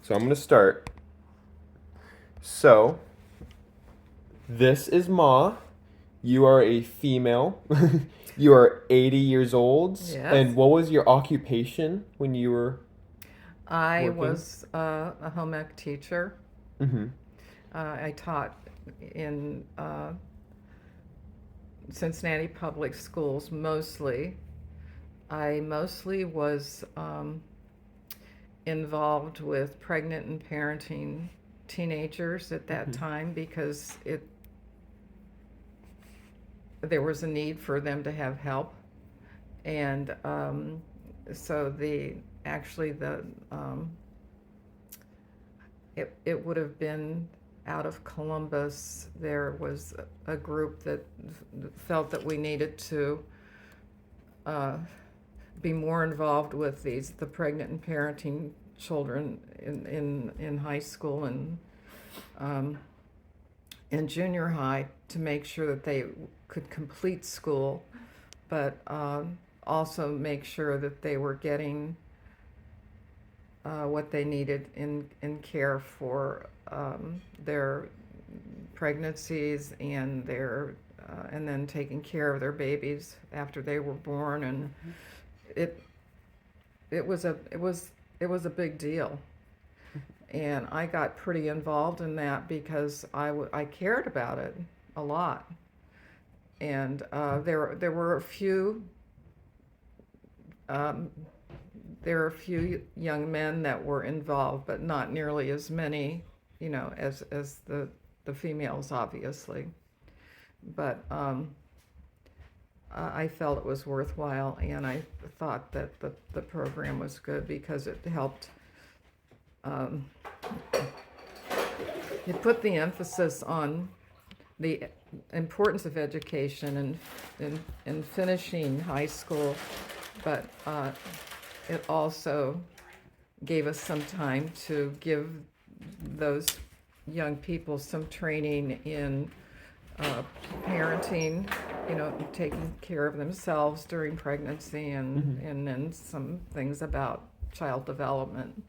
So I'm going to start. So, this is Ma. You are a female. You are 80 years old. Yes. And what was your occupation when you were I working? was a home ec teacher. Mm-hmm. I taught in Cincinnati public schools mostly. I mostly was involved with pregnant and parenting teenagers at that Mm-hmm. time because there was a need for them to have help. And so the actually the it would have been out of Columbus. There was a group that felt that we needed to uh, be more involved with the pregnant and parenting children in high school and um, in junior high to make sure that they could complete school, but also make sure that they were getting what they needed in care for their pregnancies and and then taking care of their babies after they were born, and it it was a it was it was a big deal, and I got pretty involved in that because I cared about it a lot, and there were a few um, there were a few young men that were involved, but not nearly as many, as the females, obviously. But I felt it was worthwhile, and I thought that the program was good because it helped. Um, it put the emphasis on the importance of education and finishing high school, but it also gave us some time to give those young people some training in uh, parenting, taking care of themselves during pregnancy, Mm-hmm. and then some things about child development.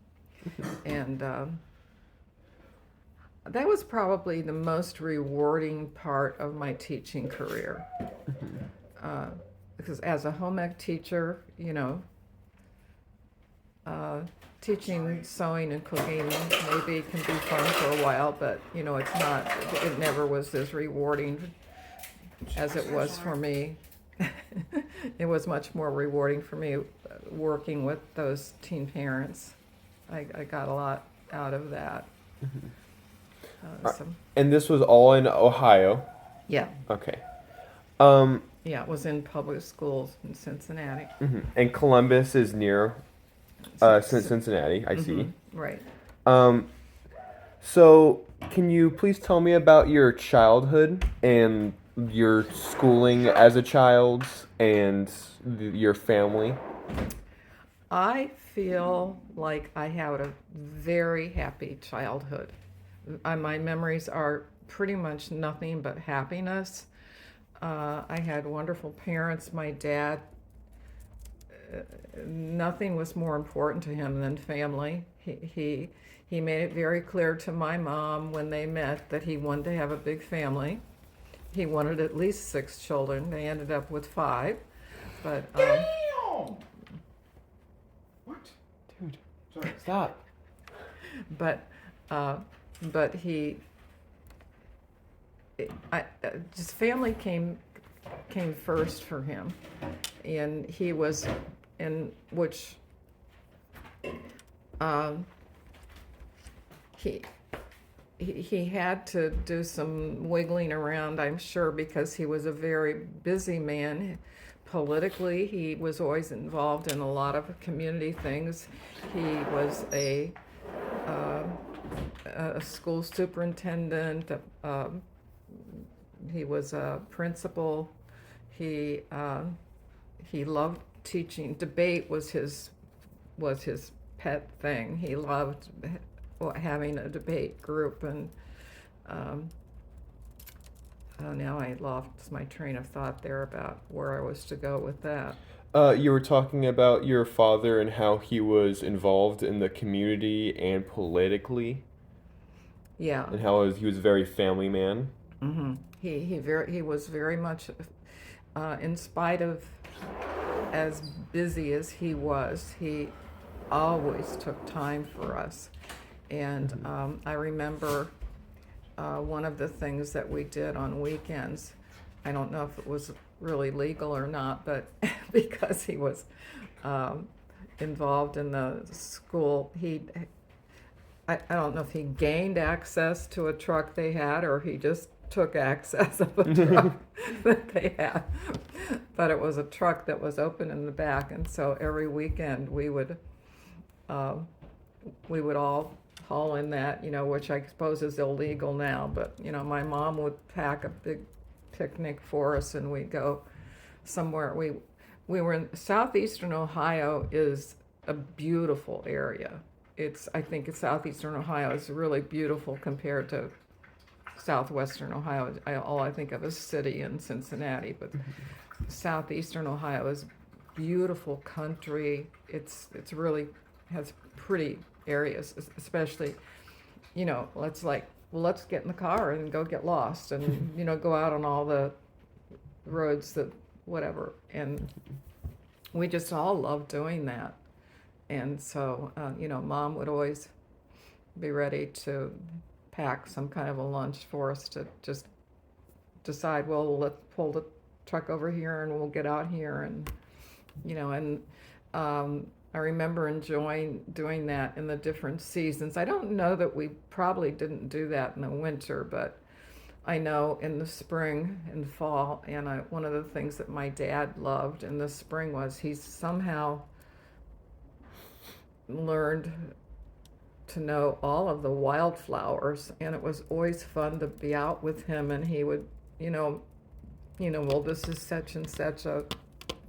And that was probably the most rewarding part of my teaching career. Mm-hmm. Uh, because as a home ec teacher, uh, teaching sewing and cooking maybe can be fun for a while, but it's not. It never was as rewarding as it was for me. It was much more rewarding for me working with those teen parents. I got a lot out of that. Mm-hmm. So And this was all in Ohio. yeah, Okay. Um, yeah, it was in public schools in Cincinnati. mhm. And Columbus is near S- Cincinnati, I see. right. Um, so can you please tell me about your childhood and your schooling as a child and your family? I feel like I had a very happy childhood. My memories are pretty much nothing but happiness. I had wonderful parents. My dad, nothing was more important to him than family. He made it very clear to my mom when they met that he wanted to have a big family. He wanted at least six children. They ended up with five, but Damn! What? Dude, Sorry. stop. but uh, but just family came first for him, and he was in which um, he he had to do some wiggling around, I'm sure, because he was a very busy man. Politically, he was always involved in a lot of community things. He was uh, a school superintendent. He was a principal. He he loved teaching. Debate was his pet thing. He loved having a debate group, and um, now I lost my train of thought there about where I was to go with that. You were talking about your father and how he was involved in the community and politically, Yeah. and how he was a very family man. He was very much, in spite of as busy as he was, he always took time for us. And I remember one of the things that we did on weekends. I don't know if it was really legal or not, but because he was um, involved in the school, I don't know if he gained access to a truck they had or he just took access of a truck that they had. But it was a truck that was open in the back, and so every weekend um, we would all haul in that, which I suppose is illegal now, but my mom would pack a big picnic for us and we'd go somewhere. We were in southeastern Ohio is a beautiful area. I think southeastern Ohio is really beautiful compared to southwestern Ohio. All I think of is city and Cincinnati, but southeastern Ohio is beautiful country. It's really has pretty areas, especially, let's get in the car and go get lost and, go out on all the roads that whatever. And we just all love doing that. And so, Mom would always be ready to pack some kind of a lunch for us to just decide, well, let's pull the truck over here and we'll get out here. And, I remember enjoying doing that in the different seasons. I don't know that we probably didn't do that in the winter, but I know in the spring and fall, and one of the things that my dad loved in the spring was he somehow learned to know all of the wildflowers, and it was always fun to be out with him, and he would, well, this is such and such a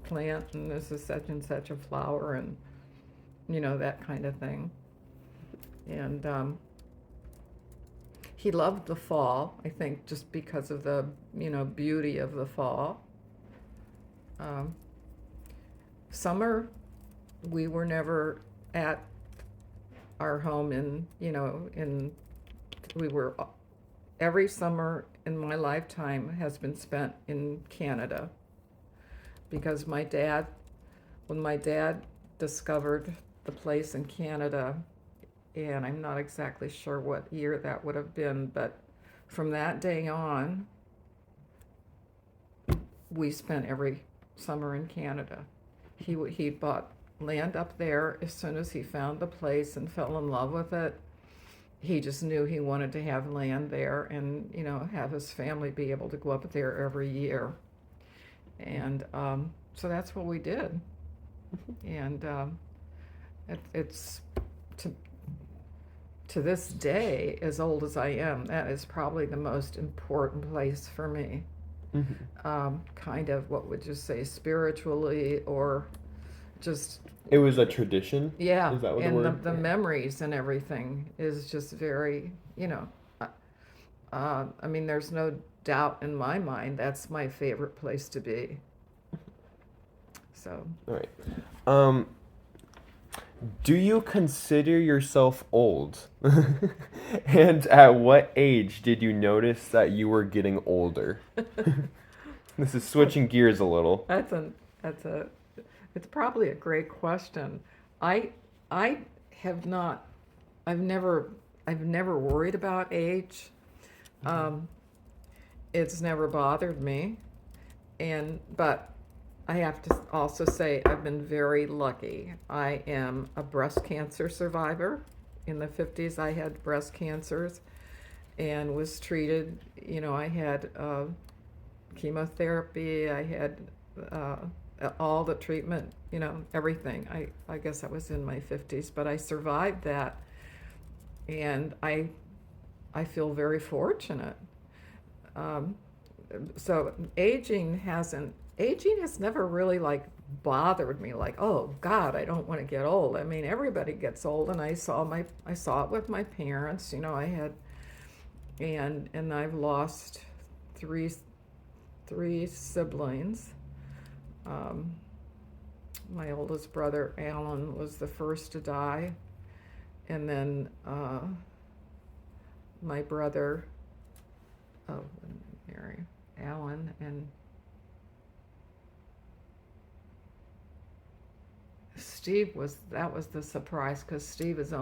plant, and this is such and such a flower, and that kind of thing. And he loved the fall, I think, just because of the, beauty of the fall. Summer, we were never at our home we were, every summer in my lifetime has been spent in Canada because when my dad discovered the place in Canada, and I'm not exactly sure what year that would have been, but from that day on, we spent every summer in Canada. He bought land up there as soon as he found the place and fell in love with it. He just knew he wanted to have land there and, have his family be able to go up there every year. And so that's what we did. And it's to this day, as old as I am, that is probably the most important place for me. Kind of, what would you say, spiritually, or just, It was a tradition. yeah, Is that what the and word? the memories and everything is just very, I mean, there's no doubt in my mind that's my favorite place to be. So, All right. Do you consider yourself old? And at what age did you notice that you were getting older? This is switching gears a little. it's probably a great question. I have not, I've never worried about age. It's never bothered me, but I have to also say I've been very lucky. I am a breast cancer survivor. In the 50s, I had breast cancers and was treated. I had chemotherapy. I had all the treatment, everything. I guess I was in my 50s, but I survived that. And I feel very fortunate. So aging has never really bothered me, oh God, I don't want to get old. I mean, everybody gets old, and I saw it with my parents. I had, and I've lost three siblings. my oldest brother, Alan, was the first to die. And then my brother, oh, Mary, Alan, and Steve that was the surprise, because Steve was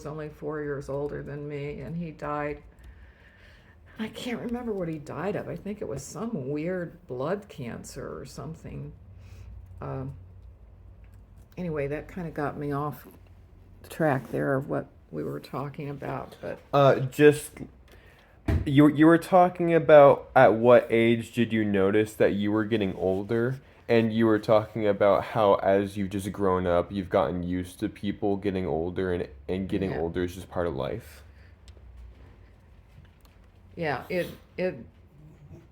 only 4 years older than me, and he died. I can't remember what he died of. I think it was some weird blood cancer or something. Anyway, that kind of got me off track there of what we were talking about. But Just you were talking about at what age did you notice that you were getting older, and you were talking about how as you've just grown up, you've gotten used to people getting older, and getting Yeah. older is just part of life. yeah,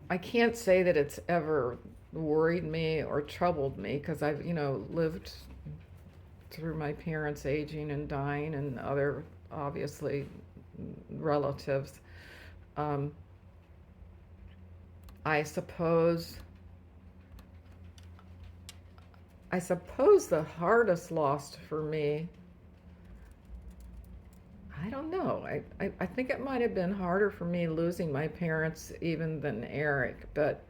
I can't say that it's ever worried me or troubled me, because I've, lived through my parents aging and dying and other, obviously, relatives. Um, I suppose the hardest loss for me, I don't know. I think it might have been harder for me losing my parents even than Eric, but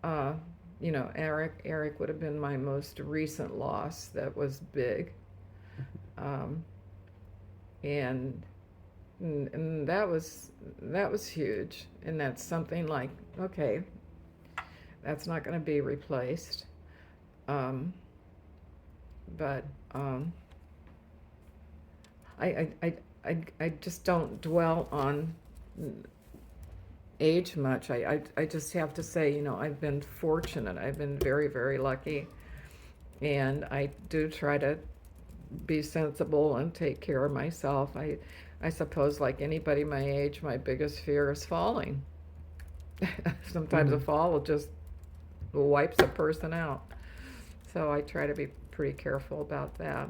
Eric would have been my most recent loss that was big. Um, and and that was huge, and that's something like, okay, that's not going to be replaced. Um, but I, I, I just don't dwell on age much. I just have to say, I've been fortunate. I've been very, very lucky. And I do try to be sensible and take care of myself. I suppose, like anybody my age, my biggest fear is falling. Sometimes a fall just wipes a person out. So I try to be pretty careful about that.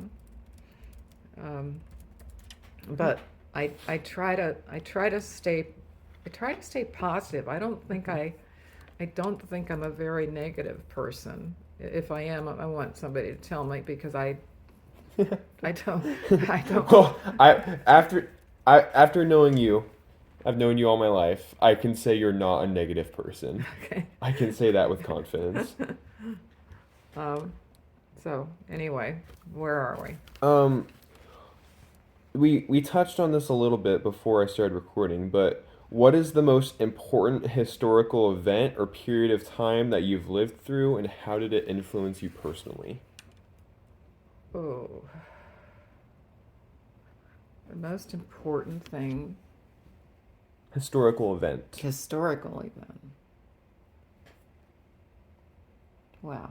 But I try to stay positive. I don't think I'm a very negative person. If I am, I want somebody to tell me, because I don't. Well, after knowing you, I've known you all my life. I can say you're not a negative person. Okay. I can say that with confidence. So anyway, where are we? We touched on this a little bit before I started recording, but what is the most important historical event or period of time that you've lived through, and how did it influence you personally? Oh, the most important thing. Historical event. Historical event. Wow.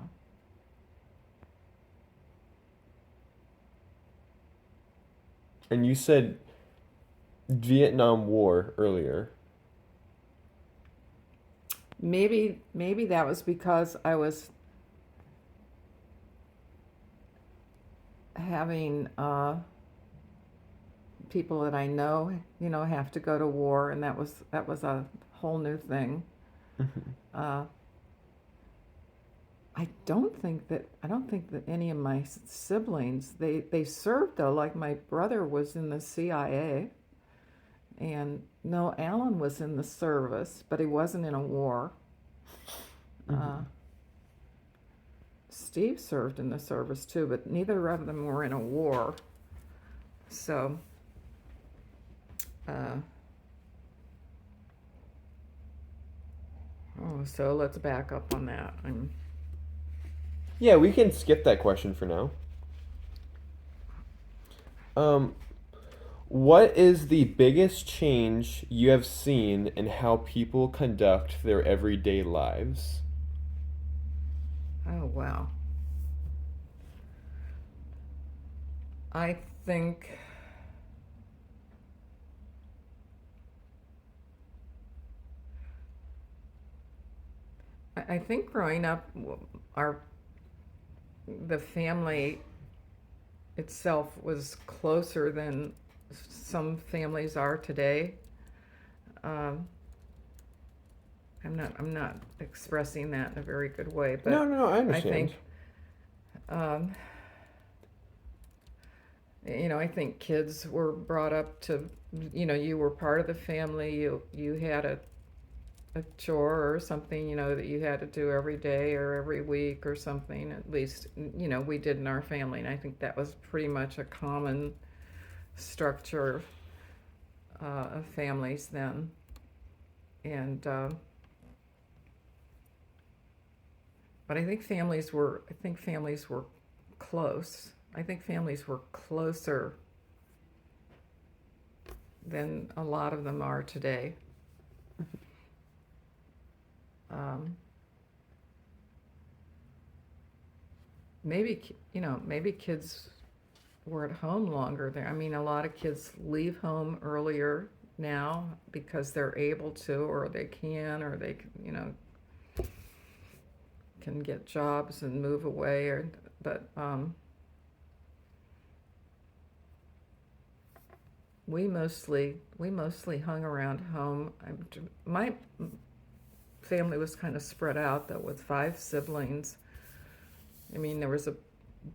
And you said Vietnam War earlier. Maybe that was because I was having people that I know, have to go to war, and that was a whole new thing. I don't think that any of my siblings, they served, though. Like my brother was in the CIA, and no, Alan was in the service, but he wasn't in a war. Steve served in the service too, but neither of them were in a war. So, so let's back up on that. Yeah, we can skip that question for now. What is the biggest change you have seen in how people conduct their everyday lives? Oh, wow. I think growing up, the family itself was closer than some families are today. I'm not expressing that in a very good way, but No, I I understand. think You know, I think kids were brought up to, you know, you were part of the family. You had a chore or something, you know, that you had to do every day or every week or something. At least, you know, we did in our family, and I think that was pretty much a common structure of families then. And but I think families were close. I think families were closer than a lot of them are today. Um, maybe you know, maybe kids were at home longer there. I mean, a lot of kids leave home earlier now because they're able to, or they can, or they, you know, can get jobs and move away. Or but we mostly hung around home. My family was kind of spread out though, with 5 siblings. I mean, there was a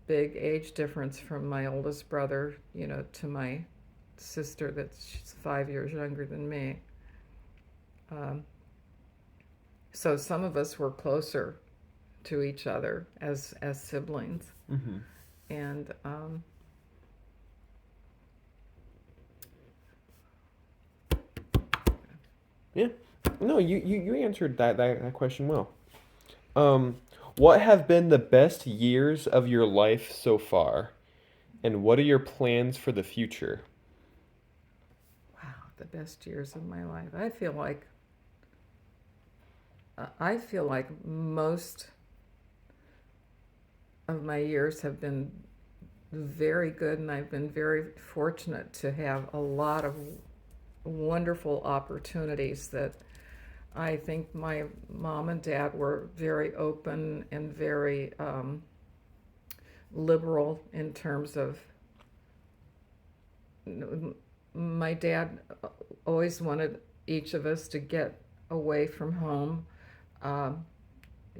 big age difference from my oldest brother, you know, to my sister that's 5 years younger than me. Um, so some of us were closer to each other as siblings, Mm-hmm. and Yeah. No, you answered that question well. Um, what have been the best years of your life so far, and what are your plans for the future? wow, the best years of my life. I feel like most of my years have been very good, and I've been very fortunate to have a lot of wonderful opportunities that I think my mom and dad were very open and very liberal in terms of. My dad always wanted each of us to get away from home. Um,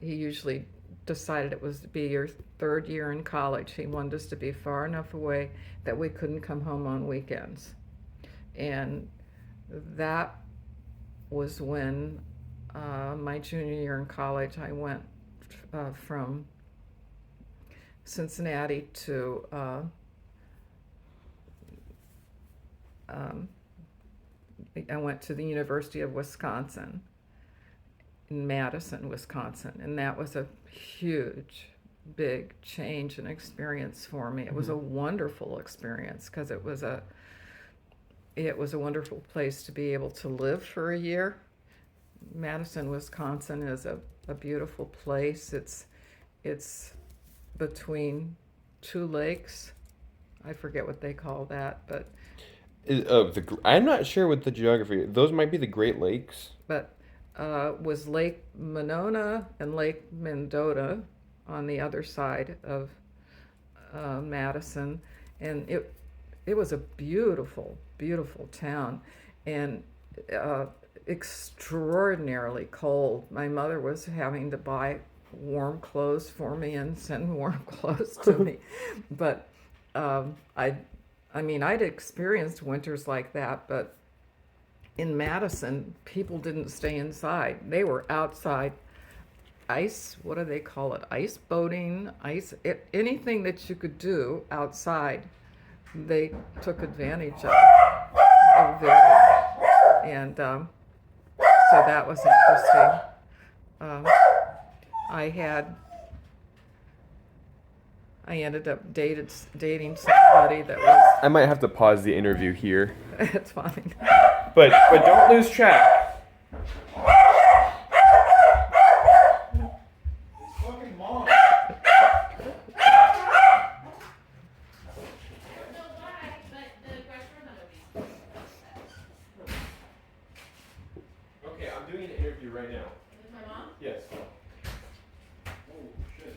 he usually decided it was to be your 3rd year in college. He wanted us to be far enough away that we couldn't come home on weekends. And that was when my junior year in college, I went from Cincinnati to um, I went to the University of Wisconsin in Madison, Wisconsin, and that was a huge, big change and experience for me. It was Mm-hmm. a wonderful experience because it was a wonderful place to be able to live for a year. Madison, Wisconsin is a beautiful place. It's between 2 lakes. I forget what they call that, but I'm not sure what the geography. Those might be the Great Lakes. was Lake Monona and Lake Mendota on the other side of Madison, and it was a beautiful, beautiful town, and uh, extraordinarily cold. My mother was having to buy warm clothes for me and send warm clothes to me, but um, I, I mean, I'd experienced winters like that, but in Madison, people didn't stay inside. They were outside ice, what do they call it? Ice boating, anything that you could do outside, they took advantage of it. And so that was interesting. Um, I had, I ended up dating somebody that was, I might have to pause the interview here, it's fine. but don't lose track. Fucking mom. Okay, I'm doing an interview right now. With my mom? Yes. Oh shit.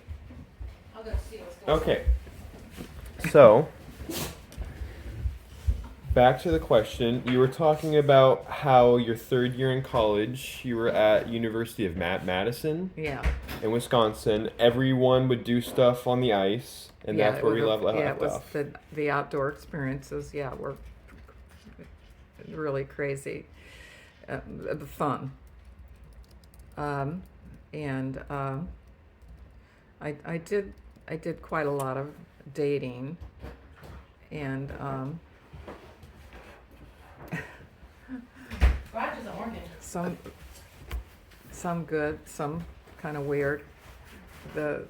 I'll go see what's going on. Okay. So, back to the question. You were talking about how your 3rd year in college, you were at University of Madison Yeah, in Wisconsin. Everyone would do stuff on the ice, And yeah, that's it where we was left yeah, it was off. the outdoor experiences. Yeah, were really crazy, the fun. Um, and I did quite a lot of dating, and Roger's an organ. some good, some kind of weird. The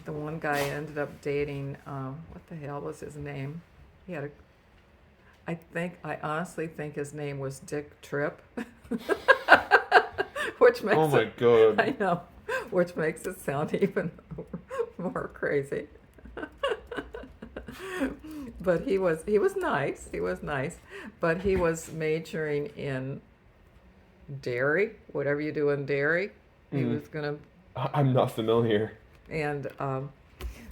one guy I ended up dating. What the hell was his name? He had a. I honestly think his name was Dick Tripp, which makes Oh my it. god. I know, which makes it sound even more crazy. But he was nice. He was nice, but he was majoring in dairy, whatever you do in dairy. He was gonna, I'm not familiar. and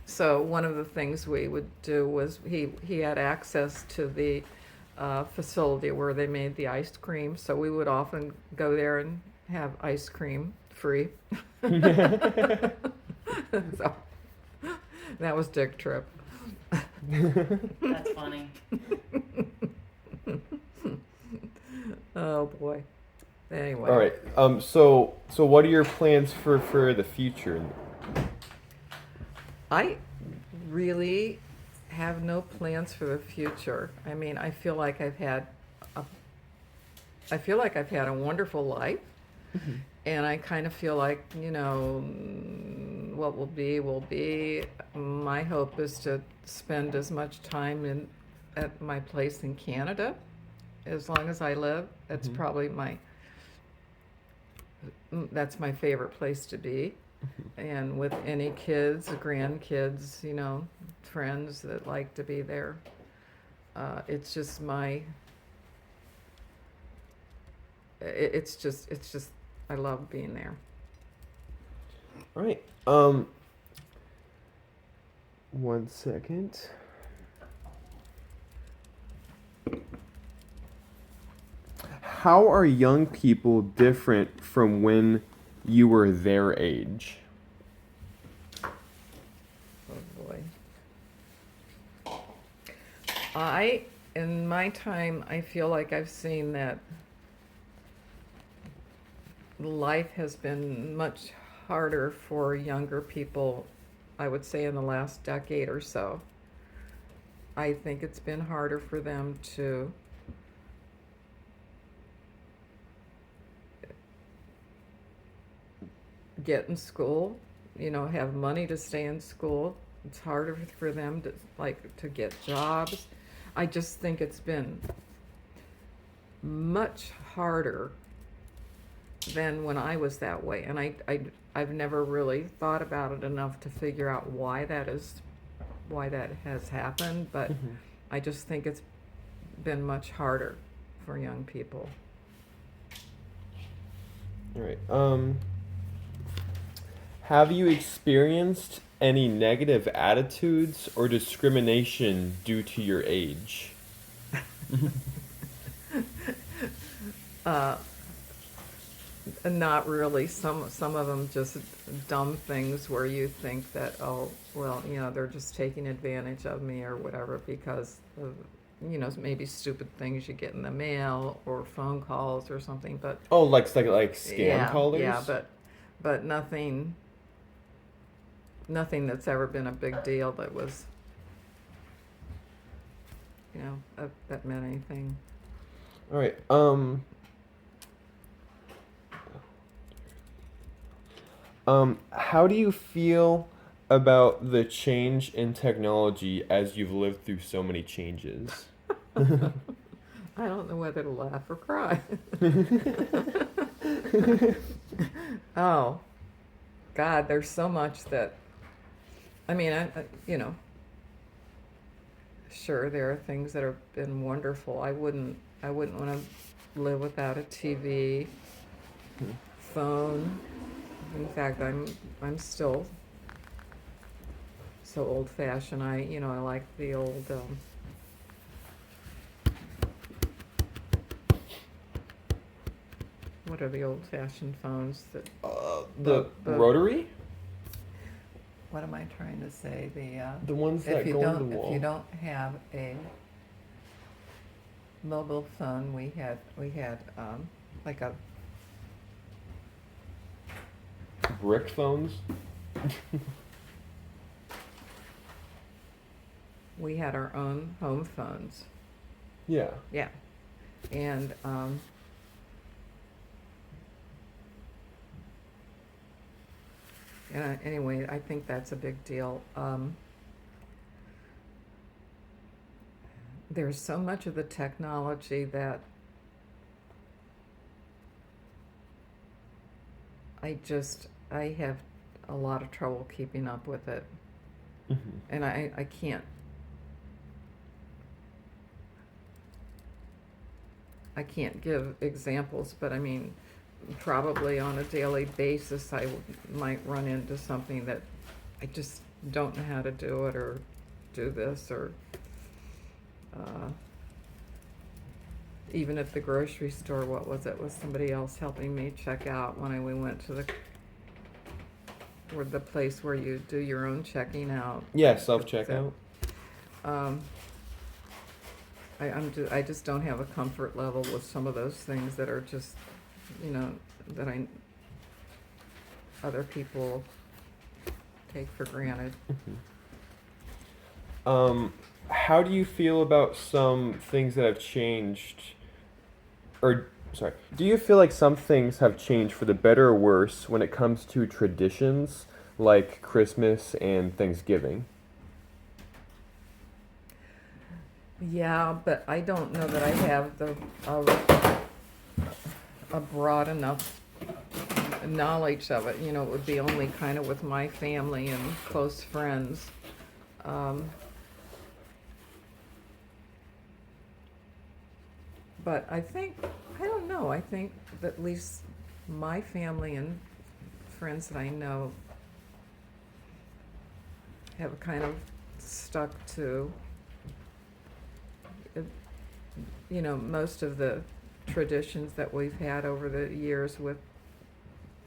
so one of the things we would do was he had access to the facility where they made the ice cream, so we would often go there and have ice cream free. So that was Dick Tripp. That's funny. Oh boy. Anyway. All right. So what are your plans for the future? I really have no plans for the future. I mean, I feel like I've had a wonderful life. And I kind of feel like, what will be, will be. My hope is to spend as much time at my place in Canada as long as I live. That's probably that's my favorite place to be. And with any kids, grandkids, friends that like to be there. It's just it's just, I love being there. All right. 1 second. How are young people different from when you were their age? Oh boy. In my time, I feel like I've seen that life has been much harder for younger people, I would say in the last decade or so. I think it's been harder for them to get in school, have money to stay in school. It's harder for them to get jobs. I just think it's been much harder than when I was that way, and I've never really thought about it enough to figure out why that has happened, but I just think it's been much harder for young people. All right. Have you experienced any negative attitudes or discrimination due to your age? Not really. Some of them just dumb things where you think that, oh, well, they're just taking advantage of me or whatever because of, maybe stupid things you get in the mail or phone calls or something. But Oh, like scam callers? yeah, but nothing that's ever been a big deal that was, that meant anything. All right. How do you feel about the change in technology as you've lived through so many changes? I don't know whether to laugh or cry. Oh, God, there's so much that, I mean, sure, there are things that have been wonderful. I wouldn't want to live without a TV, phone. In fact, I'm still so old-fashioned. I like the old what are the old-fashioned phones that The rotary? what am I trying to say? The ones that If you go on the don't, if wall. you don't have a mobile phone, we had like a, Brick phones. we had our own home phones. Yeah. Yeah. And anyway, I think that's a big deal. There's so much of the technology that I have a lot of trouble keeping up with it. Hmm. And I can't. I can't give examples, but I mean, probably on a daily basis, might run into something that I just don't know how to do it, or do this, or even at the grocery store, what was it? Was somebody else helping me check out when we went to the place where you do your own checking out? Yeah, self checkout. I just don't have a comfort level with some of those things that are just, that other people take for granted. How do you feel about some things that have changed? Or, sorry, do you feel like some things have changed for the better or worse when it comes to traditions like Christmas and Thanksgiving? Yeah, but I don't know that I have a broad enough knowledge of it. It would be only kind of with my family and close friends. But I don't know, I think that at least my family and friends that I know have kind of stuck to, most of the traditions that we've had over the years with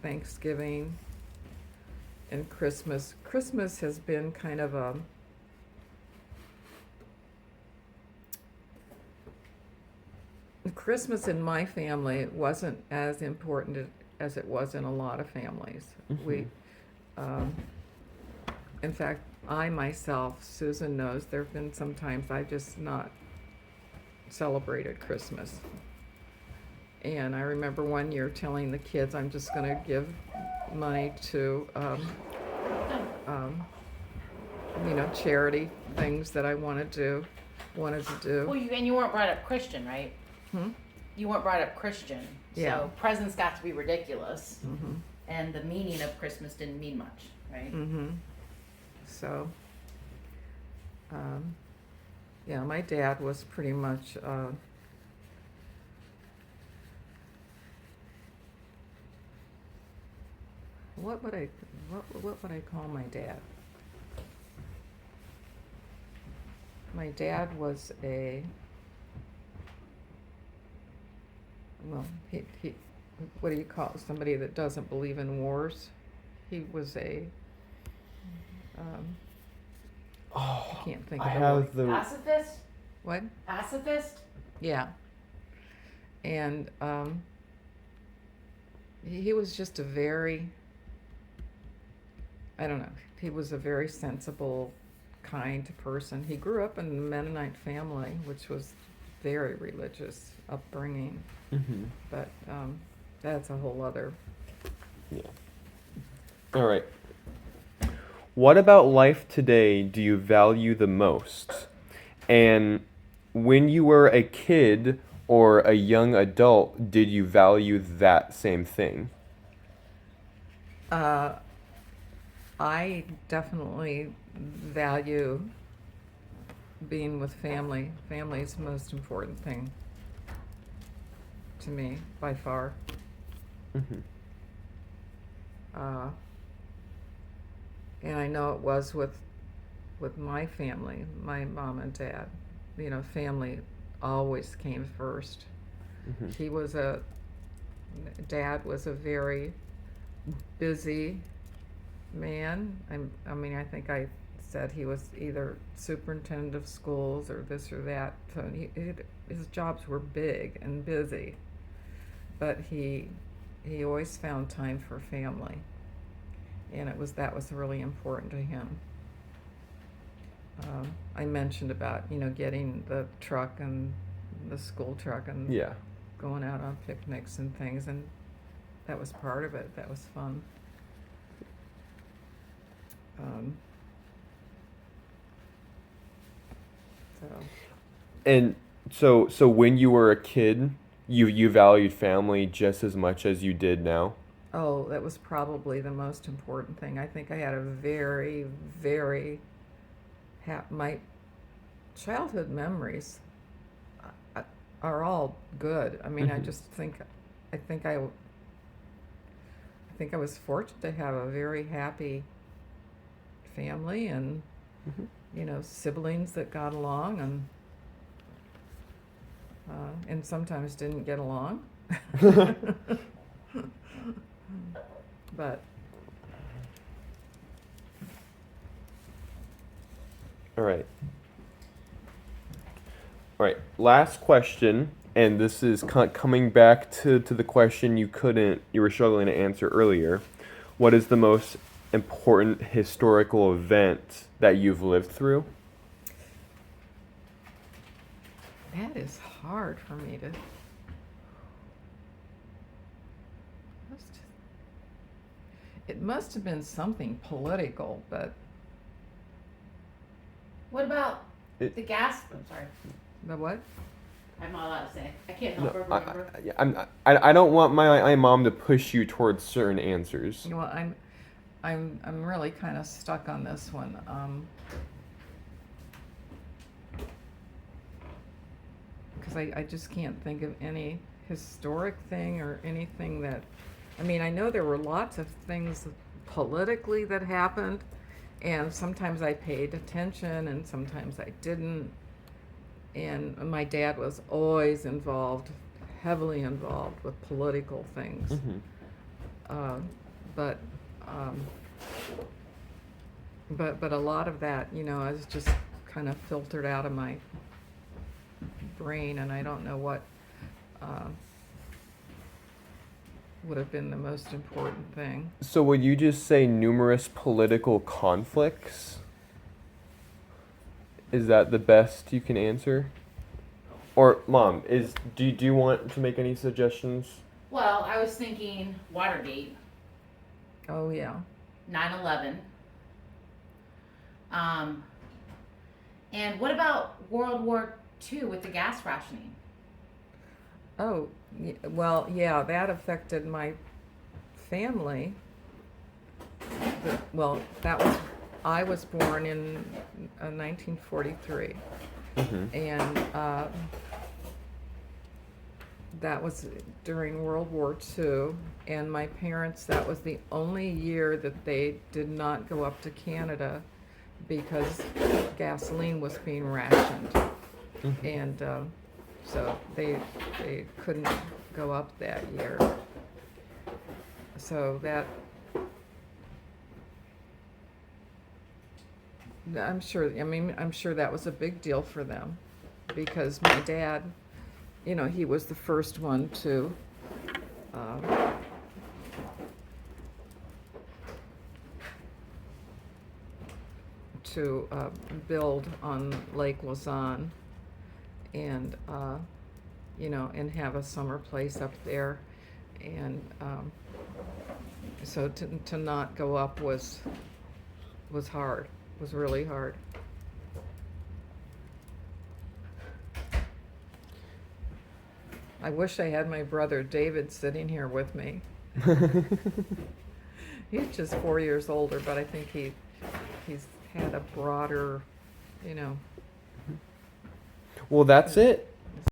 Thanksgiving and Christmas. Christmas has been kind of Christmas in my family wasn't as important as it was in a lot of families. Mhm. In fact, I myself, Susan knows, there have been some times I just not celebrated Christmas. And I remember one year telling the kids, I'm just going to give money to, charity things that I wanted to Well, do. you weren't brought up Christian, right? Hmm? You weren't brought up Christian. Yeah. So presents got to be ridiculous. Mm-hmm. And the meaning of Christmas didn't mean much, right? Mm-hmm. So, yeah, my dad was pretty much, what would I call my dad? My dad was he what do you call somebody that doesn't believe in wars? He was I can't think of I the have word. the. Pacifist? What? Pacifist? Yeah. And he was just a very, I don't know, he was a very sensible, kind person. He grew up in a Mennonite family, which was very religious upbringing, Mhm. but that's a whole other. Yeah. All right. What about life today do you value the most? And when you were a kid or a young adult, did you value that same thing? I definitely value being with family. Family is the most important thing to me, by far. Mhm. And I know it was with my family, my mom and dad. Family always came first. Mhm. Dad was a very busy man. I mean, I think I said he was either superintendent of schools or this or that. So his jobs were big and busy, but he always found time for family, and that was really important to him. I mentioned about getting the truck and the school truck and Yeah. going out on picnics and things, and that was part of it. That was fun. So And so when you were a kid, you valued family just as much as you did now. oh, that was probably the most important thing. I think I had a very, very my childhood memories are all good. I mean, I Mhm. just think I think I was fortunate to have a very happy family and Mhm. siblings that got along and sometimes didn't get along. But All right. All right. Last question, and this is coming back to the question you were struggling to answer earlier. What is the most important historical event that you've lived through? that is hard for me to. It must have been something political, but What about It- the gas? I'm sorry. the what? I'm not allowed to say. I can't No, help but remember. I don't want my mom to push you towards certain answers. Well, I'm really kind of stuck on this one. Because I just can't think of any historic thing or anything that. I mean, I know there were lots of things politically that happened, and sometimes I paid attention and sometimes I didn't. And my dad was always involved, heavily involved with political things. Mm-hmm. But um, but a lot of that, is just kind of filtered out of my brain, and I don't know what would have been the most important thing. So would you just say numerous political conflicts? Is that the best you can answer? Or mom, do you want to make any suggestions? Well, I was thinking Watergate, Oh yeah. 9/11. And what about World War II with the gas rationing? Oh, well, yeah, that affected my family. Well, I was born in 1943, Mm-hmm. and that was during World War II, and my parents, that was the only year that they did not go up to Canada because gasoline was being rationed. Mm-hmm. And so they couldn't go up that year. So I'm sure that was a big deal for them, because my dad, he was the first one to build on Lake Lausanne, and and have a summer place up there, and so to not go up was hard, was really hard. I wish I had my brother David sitting here with me. He's just 4 years older, but I think he's had a broader, Well, that's it.